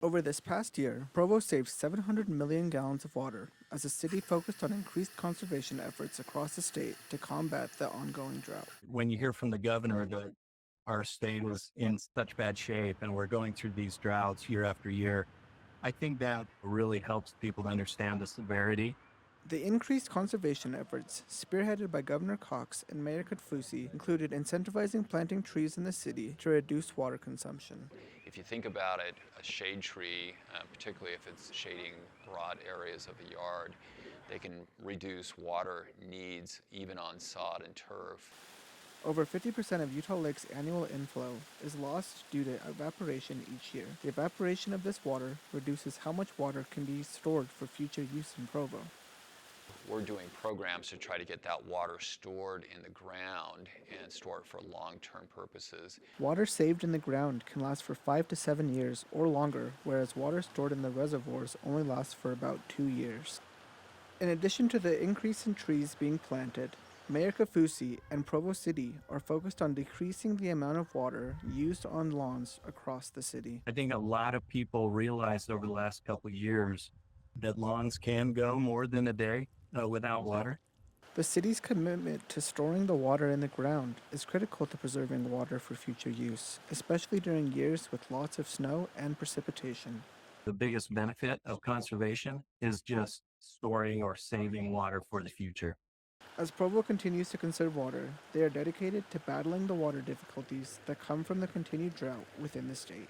Over this past year, Provo saved 700 million gallons of water as the city focused on increased conservation efforts across the state to combat the ongoing drought. When you hear from the governor that our state is in such bad shape and we're going through these droughts year after year, I think that really helps people to understand the severity. The increased conservation efforts, spearheaded by Governor Cox and Mayor Katfusi, included incentivizing planting trees in the city to reduce water consumption. If you think about it, a shade tree, particularly if it's shading broad areas of the yard, they can reduce water needs even on sod and turf. Over 50% of Utah Lake's annual inflow is lost due to evaporation each year. The evaporation of this water reduces how much water can be stored for future use in Provo. We're doing programs to try to get that water stored in the ground and store it for long-term purposes. Water saved in the ground can last for 5 to 7 years or longer, whereas water stored in the reservoirs only lasts for about 2 years. In addition to the increase in trees being planted, Mayor Kafusi and Provo City are focused on decreasing the amount of water used on lawns across the city. I think a lot of people realized over the last couple of years that lawns can go more than a day without water. The city's commitment to storing the water in the ground is critical to preserving water for future use, especially during years with lots of snow and precipitation. The biggest benefit of conservation is just storing or saving water for the future. As Provo continues to conserve water, they are dedicated to battling the water difficulties that come from the continued drought within the state.